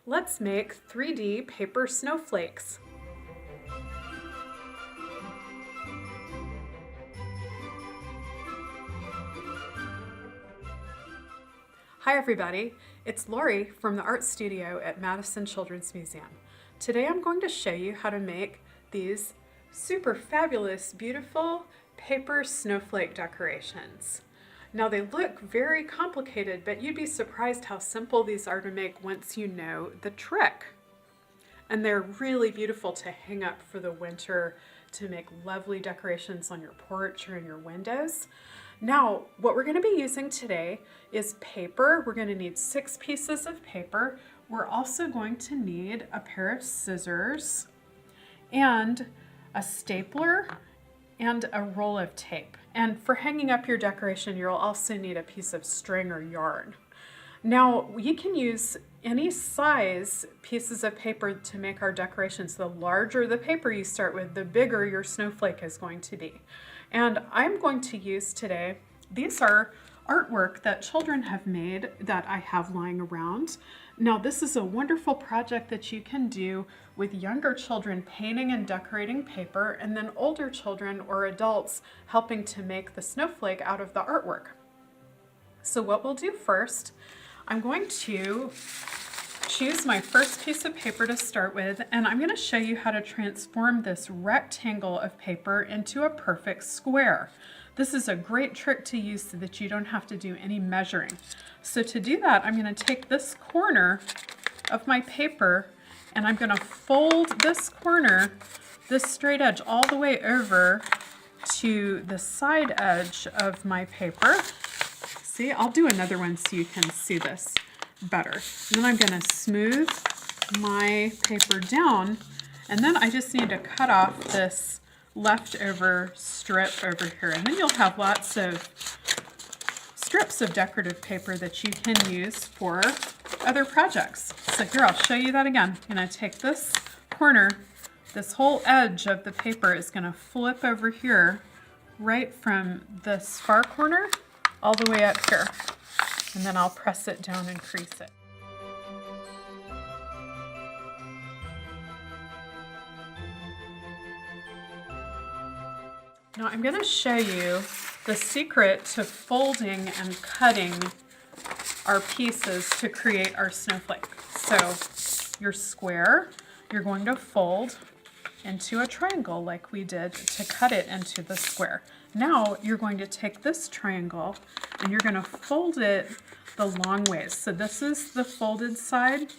Let's make 3D paper snowflakes. Hi everybody, it's Laurie from the art studio at Madison Children's Museum. Today I'm going to show you how to make these super fabulous, beautiful paper snowflake decorations. Now they look very complicated, but you'd be surprised how simple these are to make once you know the trick. And they're really beautiful to hang up for the winter, to make lovely decorations on your porch or in your windows. Now, what we're going to be using today is paper. We're going to need 6 pieces of paper. We're also going to need a pair of scissors and a stapler and a roll of tape. And for hanging up your decoration, you'll also need a piece of string or yarn. Now, you can use any size pieces of paper to make our decorations. The larger the paper you start with, the bigger your snowflake is going to be. And I'm going to use today, these are artwork that children have made that I have lying around. Now, this is a wonderful project that you can do with younger children painting and decorating paper, and then older children or adults helping to make the snowflake out of the artwork. So what we'll do first, I'm going to choose my first piece of paper to start with, and I'm going to show you how to transform this rectangle of paper into a perfect square. This is a great trick to use so that you don't have to do any measuring. So to do that, I'm going to take this corner of my paper and I'm going to fold this corner, this straight edge, all the way over to the side edge of my paper. See, I'll do another one so you can see this better. And then I'm going to smooth my paper down, and then I just need to cut off this leftover strip over here, and then you'll have lots of strips of decorative paper that you can use for other projects. So here, I'll show you that again. I'm going to take this corner, this whole edge of the paper is going to flip over here right from this far corner all the way up here, and then I'll press it down and crease it. Now I'm going to show you the secret to folding and cutting our pieces to create our snowflake. So your square, you're going to fold into a triangle like we did to cut it into the square. Now you're going to take this triangle and you're going to fold it the long ways. So this is the folded side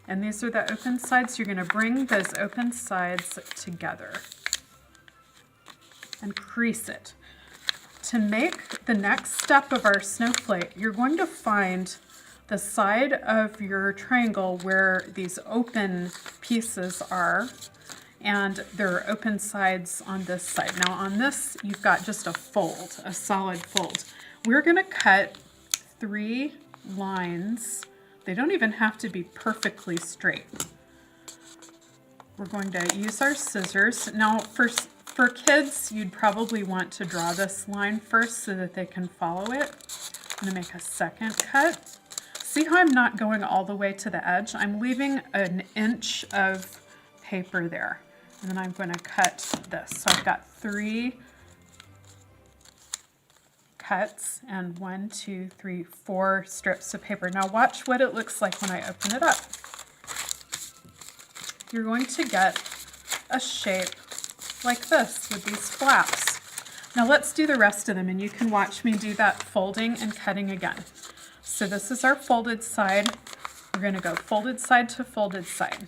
and these are the open sides. You're going to bring those open sides together and crease it. To make the next step of our snowflake, you're going to find the side of your triangle where these open pieces are, and there are open sides on this side. Now on this, you've got just a fold, a solid fold. We're going to cut 3 lines. They don't even have to be perfectly straight. We're going to use our scissors. Now for kids, you'd probably want to draw this line first so that they can follow it. I'm going to make a second cut. See how I'm not going all the way to the edge? I'm leaving an inch of paper there. And then I'm going to cut this. So I've got 3 cuts and 1, 2, 3, 4 strips of paper. Now watch what it looks like when I open it up. You're going to get a shape like this with these flaps. Now let's do the rest of them and you can watch me do that folding and cutting again. So this is our folded side. We're going to go folded side to folded side.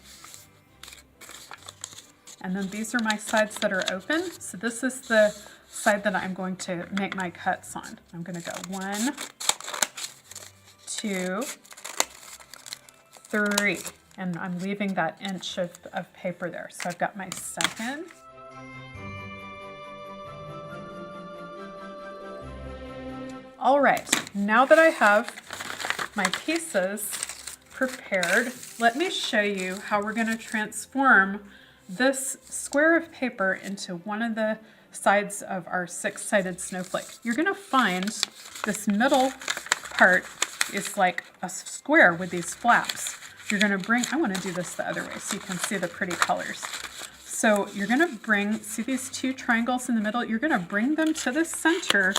And then these are my sides that are open. So this is the side that I'm going to make my cuts on. I'm going to go 1, 2, 3. And I'm leaving that inch of paper there. So I've got my second. All right, now that I have my pieces prepared, let me show you how we're going to transform this square of paper into one of the sides of our 6-sided snowflake. You're going to find this middle part is like a square with these flaps. you're going to bring, I want to do this the other way so you can see the pretty colors. So you're going to bring, see these two triangles in the middle? You're going to bring them to the center,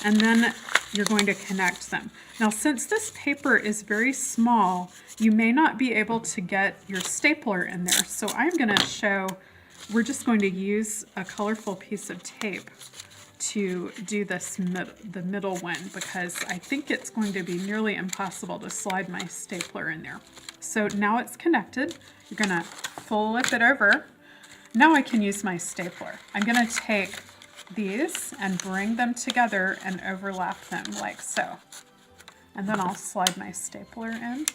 and then you're going to connect them. Now, since this paper is very small, you may not be able to get your stapler in there. So I'm going to show, we're just going to use a colorful piece of tape to do this the middle one, because I think it's going to be nearly impossible to slide my stapler in there. So now it's connected. You're going to flip it over. Now I can use my stapler. I'm going to take these and bring them together and overlap them like so. And then I'll slide my stapler in.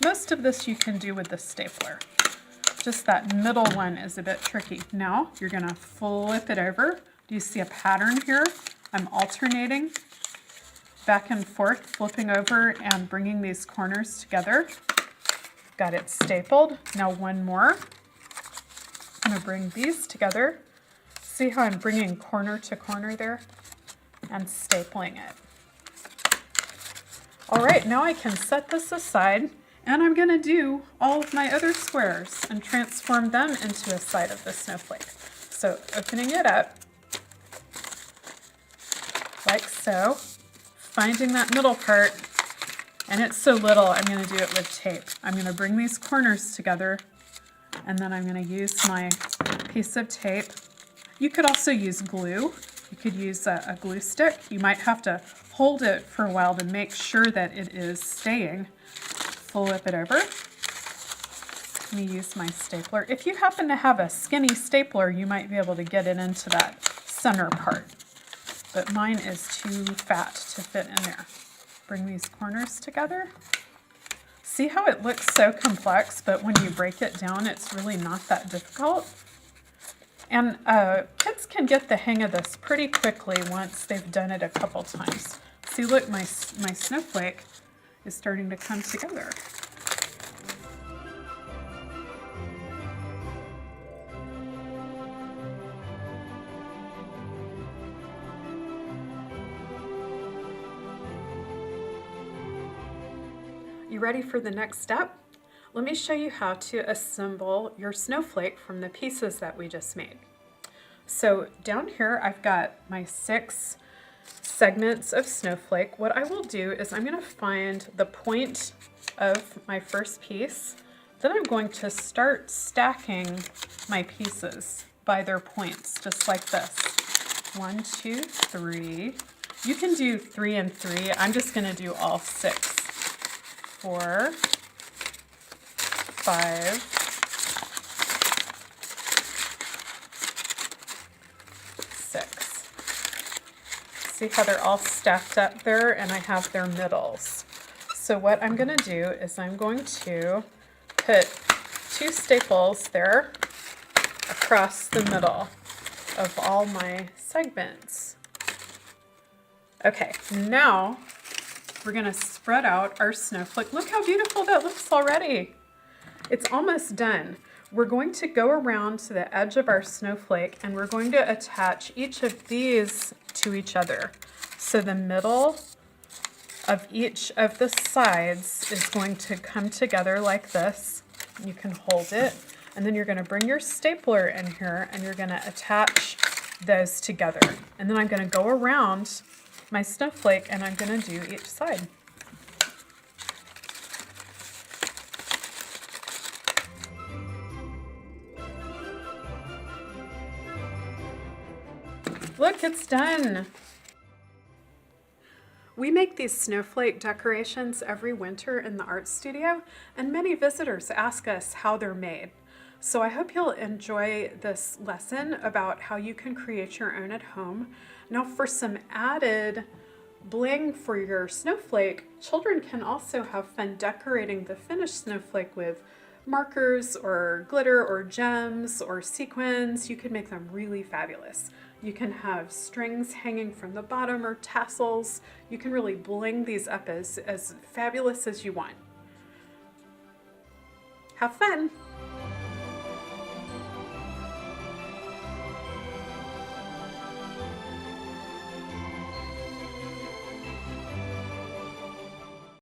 Most of this you can do with the stapler. Just that middle one is a bit tricky. Now you're going to flip it over. Do you see a pattern here? I'm alternating back and forth, flipping over and bringing these corners together. Got it stapled. Now one more. I'm going to bring these together. See how I'm bringing corner to corner there and stapling it. All right, now I can set this aside, and I'm going to do all of my other squares and transform them into a side of the snowflake. So opening it up like so, finding that middle part, and it's so little I'm going to do it with tape. I'm going to bring these corners together, and then I'm going to use my piece of tape. You could also use glue. You could use a glue stick. You might have to hold it for a while to make sure that it is staying. Flip it over. Let me use my stapler. If you happen to have a skinny stapler, you might be able to get it into that center part. But mine is too fat to fit in there. Bring these corners together. See how it looks so complex, but when you break it down, it's really not that difficult. And kids can get the hang of this pretty quickly once they've done it a couple times. See, look, my snowflake is starting to come together. You ready for the next step? Let me show you how to assemble your snowflake from the pieces that we just made. So down here I've got my 6 segments of snowflake. What I will do is I'm going to find the point of my first piece. Then I'm going to start stacking my pieces by their points, just like this. 1, 2, 3. You can do 3 and 3. I'm just going to do all 6. 4, 5, 6. See how they're all stacked up there, and I have their middles. So what I'm going to do is I'm going to put 2 staples there across the middle of all my segments. Okay, now we're going to spread out our snowflake. Look how beautiful that looks already. It's almost done. We're going to go around to the edge of our snowflake, and we're going to attach each of these to each other. So the middle of each of the sides is going to come together like this. You can hold it, and then you're going to bring your stapler in here, and you're going to attach those together. And then I'm going to go around my snowflake, and I'm going to do each side. Look, it's done. We make these snowflake decorations every winter in the art studio, and many visitors ask us how they're made. So I hope you'll enjoy this lesson about how you can create your own at home. Now, for some added bling for your snowflake, children can also have fun decorating the finished snowflake with markers or glitter or gems or sequins. You can make them really fabulous. You can have strings hanging from the bottom or tassels. You can really bling these up as fabulous as you want. Have fun!